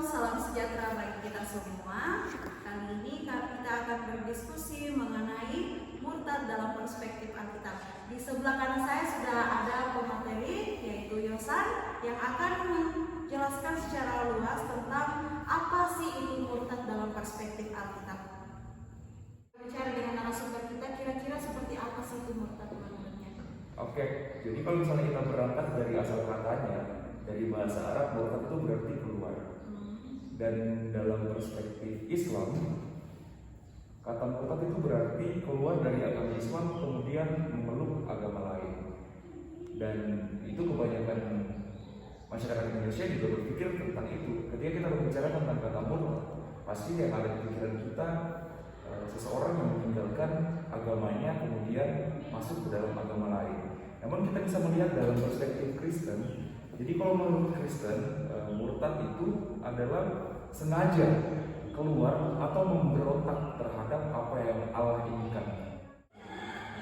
Salam sejahtera bagi kita semua. Kali ini kita akan berdiskusi mengenai murtad dalam perspektif Alkitab. Di sebelah kanan saya sudah ada pemateri, yaitu Yosan, yang akan menjelaskan secara luas tentang apa sih itu murtad dalam perspektif Alkitab. Bicara dengan narasumber kita, kira-kira seperti apa sih itu murtad menurutnya? Oke, jadi kalau misalnya kita berangkat dari asal katanya, dari bahasa Arab, murtad itu berarti keluar. Dan dalam perspektif Islam, kata murtad itu berarti keluar dari agama Islam kemudian memeluk agama lain. Dan itu kebanyakan masyarakat Indonesia juga berpikir tentang itu. Ketika kita berbicara tentang kata murtad, pasti yang ada di pikiran kita seseorang yang meninggalkan agamanya kemudian masuk ke dalam agama lain. Namun kita bisa melihat dalam perspektif Kristen. Jadi kalau menurut Kristen, murtad itu adalah sengaja keluar atau memberontak terhadap apa yang Allah inginkan.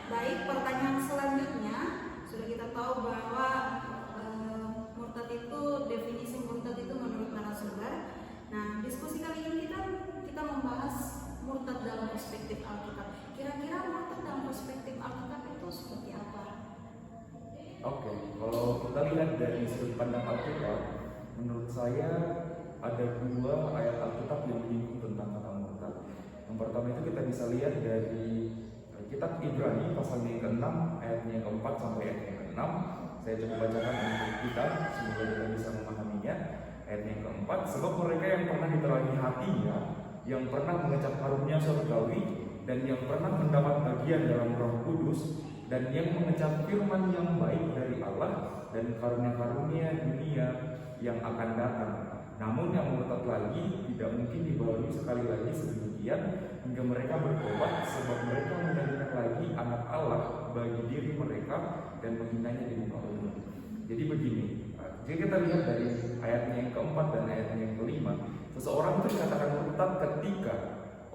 Baik, pertanyaan selanjutnya sudah kita tahu bahwa murtad itu, definisi murtad itu menurut narasumber. Nah, diskusi kali ini kita membahas murtad dalam perspektif Alkitab. Kira-kira murtad dalam perspektif Alkitab itu seperti apa? Oke, kalau kita lihat dari sudut pandang Alkitab, menurut saya ada dua ayat Alkitab yang menyinggung tentang kata murtad. Yang pertama itu kita bisa lihat dari kitab Ibrani pasal yang ke-6 ayatnya yang ke-4 sampai ayatnya yang ke-6. Saya coba bacakan untuk kita, semoga kita bisa memahaminya. Ayatnya yang ke-4, sebab mereka yang pernah diterangi hatinya, yang pernah mengecap harum-Nya surgawi, dan yang pernah mendapat bagian dalam Roh Kudus, dan yang mengecap firman yang baik dari Allah dan karunia-karunia dunia yang akan datang. Namun yang murtad lagi tidak mungkin dibaharui sekali lagi sedemikian hingga mereka bertobat, sebab mereka menjadikan lagi anak Allah bagi diri mereka dan menghinanya di muka umum. Jadi begini, jika kita lihat dari ayatnya yang keempat dan ayatnya yang kelima, seseorang itu dikatakan murtad ketika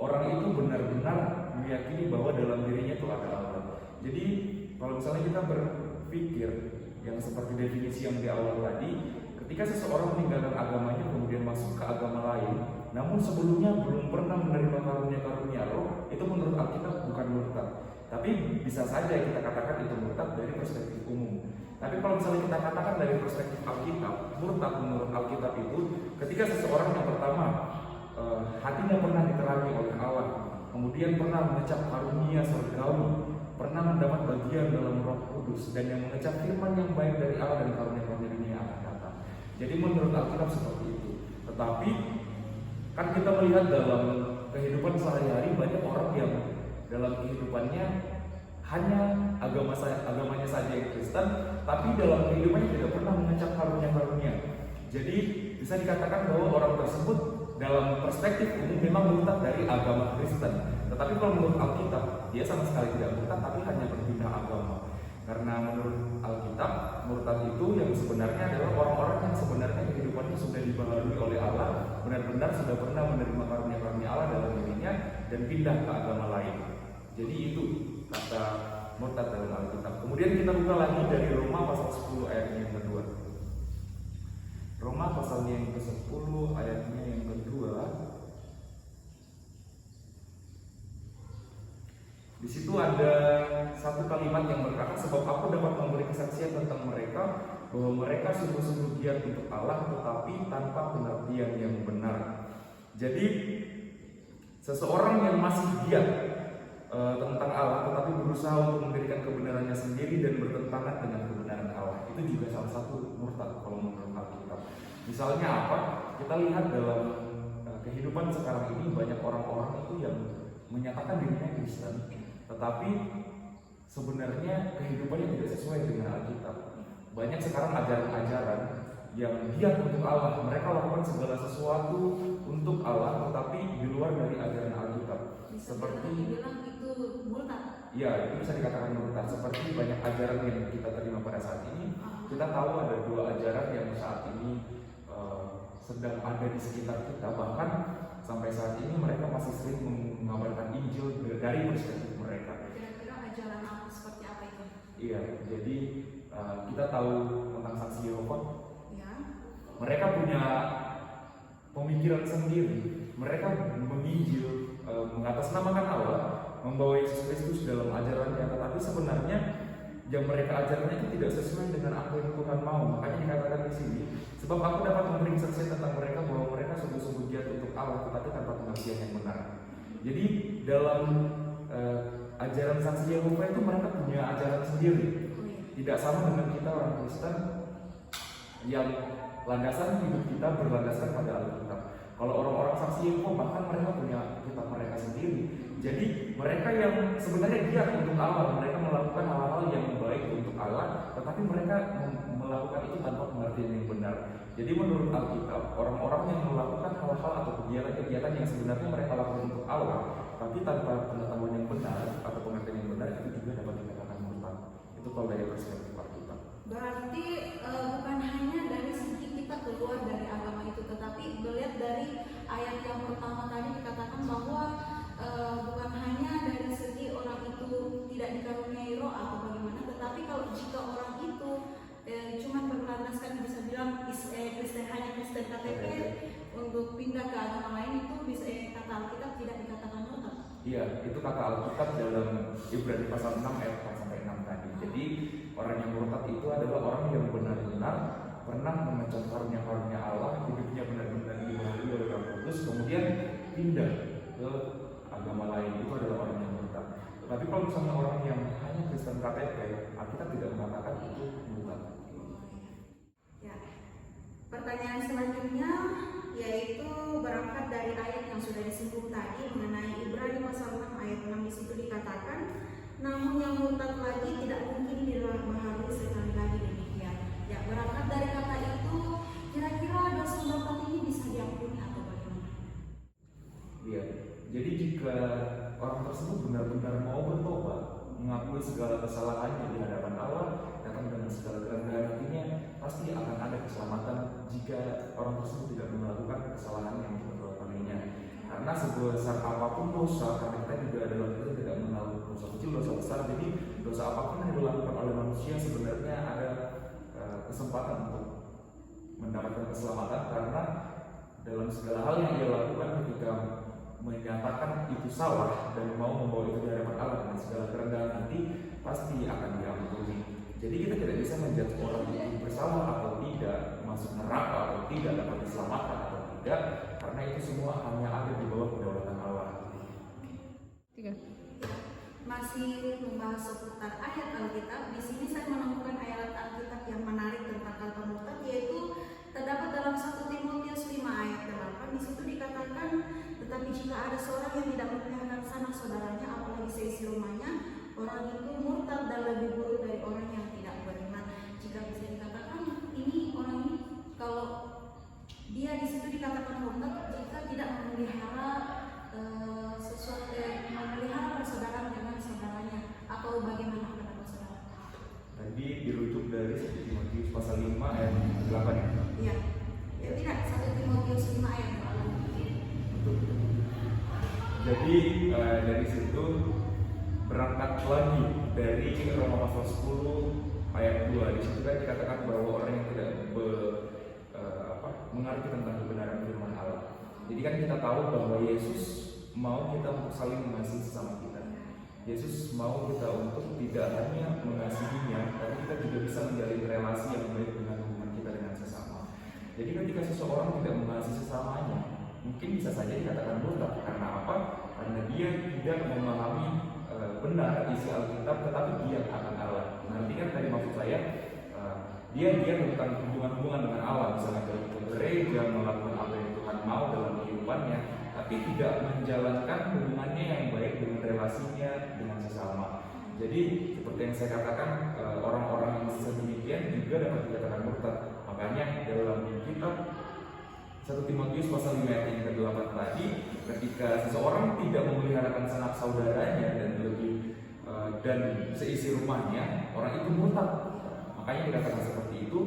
orang itu benar-benar meyakini bahwa dalam dirinya itu ada Allah. Jadi kalau misalnya kita berpikir yang seperti definisi yang di awal tadi, ketika seseorang meninggalkan agamanya kemudian masuk ke agama lain, namun sebelumnya belum pernah menerima karunia-karunia Roh, itu menurut Alkitab bukan murtad. Tapi bisa saja kita katakan itu murtad dari perspektif umum. Tapi kalau misalnya kita katakan dari perspektif Alkitab, murtad menurut Alkitab itu ketika seseorang yang pertama hatinya pernah diterangi oleh Allah, kemudian pernah mengecap karunia surgawi, pernah mendapat bagian dalam Roh Kudus, dan yang mengecap firman yang baik dari Allah dan karunia-karunia dunia yang akan datang. Jadi menurut Alkitab seperti itu. Tetapi kan kita melihat dalam kehidupan sehari-hari banyak orang yang dalam kehidupannya hanya agamanya saja yang Kristen, tapi dalam kehidupannya tidak pernah mengecap karunia-karunia. Jadi bisa dikatakan bahwa orang tersebut dalam perspektif umum memang murtad dari agama Kristen. Tetapi kalau menurut Alkitab, dia sama sekali tidak murtad, tapi hanya berpindah agama. Karena menurut Alkitab, murtad itu yang sebenarnya adalah orang-orang yang sebenarnya kehidupannya sudah dibaharui oleh Allah, benar-benar sudah pernah menerima karunia-karunia Allah dalam dirinya dan pindah ke agama lain. Jadi itu kata murtad dalam Alkitab. Kemudian kita buka lagi dari Roma pasal 10 ayatnya yang kedua. Roma pasalnya yang ke-10 ayatnya yang kedua. Di situ ada satu kalimat yang berkata, sebab aku dapat memberi kesaksian tentang mereka bahwa mereka sungguh-sungguh giat untuk Allah, tetapi tanpa pengertian yang benar. Jadi seseorang yang masih giat tentang Allah, tetapi berusaha untuk memberikan kebenarannya sendiri dan bertentangan dengan kebenaran Allah, itu juga salah satu murtad kalau menurut Alkitab. Misalnya apa? Kita lihat dalam kehidupan sekarang ini banyak orang-orang itu yang menyatakan dirinya Kristen, tetapi sebenarnya kehidupannya tidak sesuai dengan Alkitab. Banyak sekarang ajaran-ajaran yang giat untuk Allah, mereka lakukan segala sesuatu untuk Allah, tetapi di luar dari ajaran Alkitab. Seperti bilang itu murtad. Ya, itu bisa dikatakan murtad. Seperti banyak ajaran yang kita terima pada saat ini. Kita tahu ada dua ajaran yang saat ini sedang ada di sekitar kita. Bahkan sampai saat ini mereka masih sering mengabarkan Injil dari perspektif mereka. Kira-kira ajaran apa seperti apa itu? Iya, jadi kita tahu tentang saksi Yehova. Ya. Mereka punya pemikiran sendiri. Mereka menginjil, mengatasnamakan Allah, membawa Yesus Kristus dalam ajarannya, tetapi sebenarnya yang mereka ajarkan itu tidak sesuai dengan apa yang Tuhan mau. Makanya dikatakan di sini, sebab aku dapat memberi kesaksian tentang mereka bahwa mereka sungguh-sungguh giat untuk Allah, tetapi tanpa pengertian yang benar. Jadi dalam ajaran saksi Yehova itu mereka punya ajaran sendiri. Tidak sama dengan kita orang Kristen yang landasan hidup kita berlandaskan pada Alkitab. Kalau orang-orang saksi Yehova bahkan mereka punya kitab mereka sendiri. Jadi mereka yang sebenarnya giat untuk Allah, mereka melakukan hal-hal yang baik untuk Allah, tetapi mereka melakukan itu tanpa pengertian yang benar. Jadi menurut Alkitab, orang-orang yang melakukan hal-hal atau kegiatan-kegiatan yang sebenarnya mereka lakukan untuk Allah, tapi tanpa pengetahuan yang benar atau pengertian yang benar, itu juga dapat dikatakan murtad. Itu kalau dari perspektif Alkitab. Berarti bukan hanya dari segi kita keluar dari agama itu, tetapi melihat dari ayat yang pertama tadi dikatakan bahwa bukan hanya dari segi orang itu tidak dikaruniai roh atau bagaimana, tetapi kalau jika orang itu cuma berlandaskan bisa bilang Kristen, hanya Kristen KTP untuk pindah ke agama lain, itu bisa kata Alkitab tidak dikatakan murtad. Iya, itu kata Alkitab dalam Ibrani pasal 6 ayat 4-6 tadi. Jadi orang yang murtad itu adalah orang yang benar-benar pernah memencet karunia-karunia Allah, hidupnya benar-benar dibaharui oleh Roh Kudus, kemudian pindah ke agama lain. Itu adalah orang yang murtad. Tapi kalau misalnya orang yang hanya Kristen KTP, Alkitab tidak mengatakan itu murtad. Ya. Pertanyaan selanjutnya yaitu berangkat dari ayat yang sudah disinggung tadi mengenai Ibrani pasal 6 ayat 6. Di situ dikatakan, namun yang murtad lagi tidak mungkin dibaharui sekali lagi demikian. Ya, berangkat dari kata itu, kira-kira dosa murtad ini bisa diampuni atau bagaimana? Iya. Jadi jika orang tersebut benar-benar mau bertobat, mengakui segala kesalahannya di hadapan Allah, datang dengan segala kerendahan hatinya, pasti akan ada keselamatan jika orang tersebut tidak melakukan kesalahan yang diperbuatnya. Karena sebesar apapun dosa, karena kita juga adalah kita tidak mengenal dosa kecil, dosa besar. Jadi dosa apapun yang dilakukan oleh manusia sebenarnya ada kesempatan untuk mendapatkan keselamatan, karena dalam segala hal yang dia lakukan ketika menyatakan itu salah dan mau membawa itu di hadapan Allah dengan segala kerendahan hati, pasti akan diampuni. Jadi kita tidak bisa menjudge orang itu bersalah atau tidak, masuk neraka atau tidak, dapat diselamatkan atau tidak, karena itu semua hanya ada di bawah kedaulatan Allah. Masih membahas seputar ayat Alkitab. Di sini saya menemukan ayat Alkitab yang menarik tentang kata murtad, yaitu terdapat dalam 1 Timotius 5 ayat 8. Di situ dikatakan, tetapi jika ada seorang yang tidak memelihara sanak saudaranya, apalagi seisi rumahnya, orang itu murtad dan lebih buruk dari orang yang tidak beriman. Jika bisa dikatakan, ini orang ini kalau dia di situ dikatakan murtad jika tidak memelihara sesuatu, memelihara persaudaraan dengan saudaranya, atau bagaimana pendapat saudara? Tadi dirujuk dari 1 Timotius pasal 5 ayat 8 ya? Iya. Ya tidak, 1 Timotius 5 ayat 8. Jadi dari situ berangkat lagi dari Roma pasal 10 ayat 2. Di situ kan dikatakan bahwa orang yang tidak mengerti tentang kebenaran firman Allah. Jadi kan kita tahu bahwa Yesus mau kita untuk saling mengasihi sesama kita. Yesus mau kita untuk tidak hanya mengasihinya, tapi kita juga bisa menjalin relasi yang baik dengan hubungan kita dengan sesama. Jadi ketika seseorang tidak mengasihi sesamanya, mungkin bisa saja dikatakan murtad. Karena apa? Karena dia tidak memahami benar isi Alkitab, tetapi dia akan Allah. Nanti kan tadi maksud saya, dia tentang hubungan-hubungan dengan Allah, misalnya pergi ke gereja, melakukan apa yang Tuhan mau dalam kehidupannya, tapi tidak menjalankan hubungannya yang baik dengan relasinya dengan sesama. Jadi seperti yang saya katakan, orang-orang yang sedemikian juga dapat dikatakan murtad. Makanya dalam kitab 1 Timotius pasal 5 ayat yang ke-8 tadi, ketika seseorang tidak memeliharakan sanak saudaranya dan seisi rumahnya, orang itu murtad. Makanya dikatakan seperti itu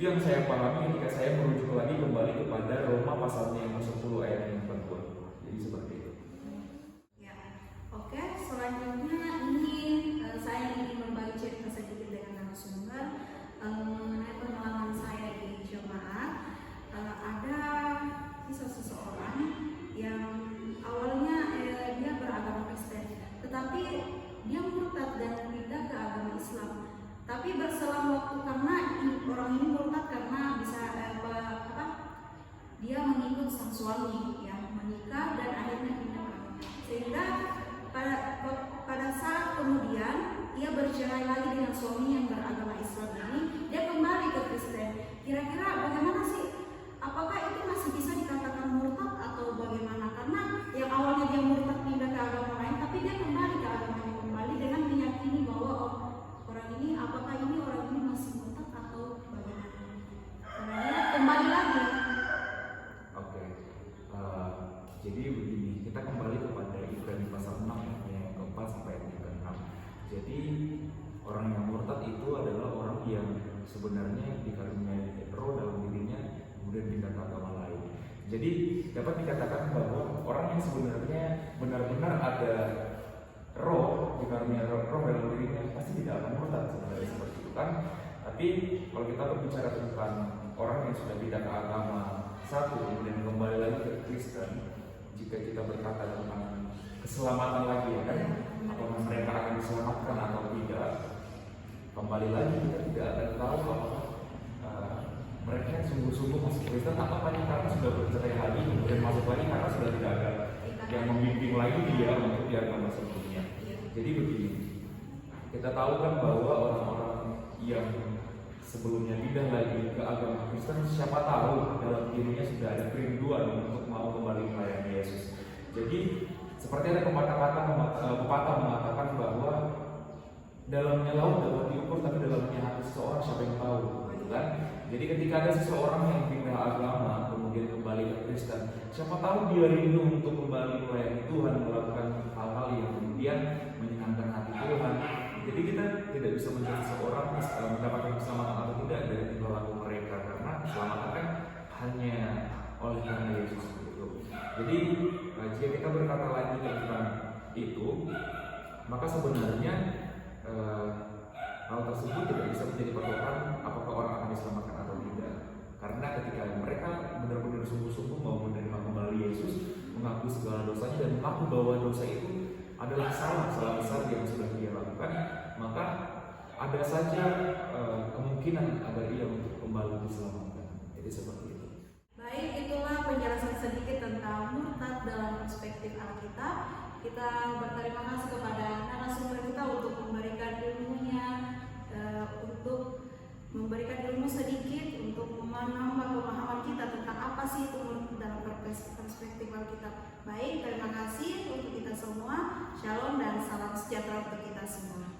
yang saya pahami ketika saya merujuk lagi kembali kepada Roma pasalnya yang ke-10 ayat yang ke-2. Jadi seperti itu. Ya, oke. Selanjutnya ini saya ingin berbagi cerita sedikit dengan narasumber mengenai pengalaman saya di jemaat. Ada Tapi berselang waktu karena orang ini murtad karena bisa dia mengikut sang suami, ya, menikah dan akhirnya pindah. Sehingga pada saat kemudian ia bercerai lagi dengan suami yang beragama Islam ini, dia kembali ke Kristen. Kira-kira bagaimana sih? Apakah itu masih bisa dikatakan murtad atau bagaimana? Karena yang awalnya dia murtad pindah ke agama lain, tapi dia kembali ke agamanya kembali dengan meyakini bahwa orang ini masih murtad atau bagaimana? Karena dia kembali lagi. Oke. Jadi begini, kita kembali kepada Ibrani pasal 6 yang keempat sampai yang ke-6. Jadi orang yang murtad itu adalah orang yang sebenarnya dikaruniai roh dalam dirinya kemudian pindah ke agama lain. Jadi dapat dikatakan bahwa orang yang sebenarnya benar-benar ada roh, dikaruniai roh dalam dirinya pasti tidak akan murtad sebenarnya seperti itu kan. Tapi kalau kita berbicara tentang orang yang sudah pindah ke agama satu kemudian kembali lagi ke Kristen, jika kita berkata tentang keselamatan lagi ya kan, apakah mereka akan diselamatkan atau tidak, kembali lagi kita tidak akan tahu apakah mereka yang sungguh-sungguh masuk Kristen atau hanya karena sudah bercerai lagi kemudian masuk lagi karena sudah tidak ada yang membimbing lagi dia untuk di agama sebelumnya. Jadi begini, kita tahu kan bahwa orang-orang yang sebelumnya pindah lagi ke agama Kristen, siapa tahu dalam dirinya sudah ada kerinduan untuk mau kembali melayani Yesus. Jadi seperti ada pepatah mengatakan bahwa dalamnya laut dapat diukur, tapi dalamnya hati seseorang siapa yang tahu, gitu kan? Jadi ketika ada seseorang yang pindah agama kemudian kembali ke Kristen, siapa tahu dia rindu untuk kembali melayani Tuhan, melakukan hal-hal yang kemudian menyenangkan hati Tuhan. Jadi kita tidak bisa menjadi seseorang mendapatkan keselamatan atau tidak dari tingkah laku mereka, karena keselamatan kan hanya oleh karena Yesus itu. Jadi jika kita berkata lagi tentang itu, maka sebenarnya hal tersebut tidak bisa menjadi patokan apakah orang akan diselamatkan atau tidak. Karena ketika mereka benar-benar sungguh-sungguh mau menerima kembali Yesus, mengaku segala dosanya dan mengaku bahwa dosa itu adalah salah besar yang sudah dia lakukan, maka ada saja kemungkinan agar ia untuk kembali diselamatkan. Jadi seperti itu. Baik, itulah penjelasan sedikit tentang murtad dalam perspektif Alkitab. Kita berterima kasih kepada narasumber kita untuk memberikan ilmunya, untuk memberikan ilmu sedikit untuk menambah pemahaman kita tentang apa sih itu murtad dalam perspektif Alkitab. Baik, terima kasih untuk kita semua. Shalom dan salam sejahtera untuk kita semua.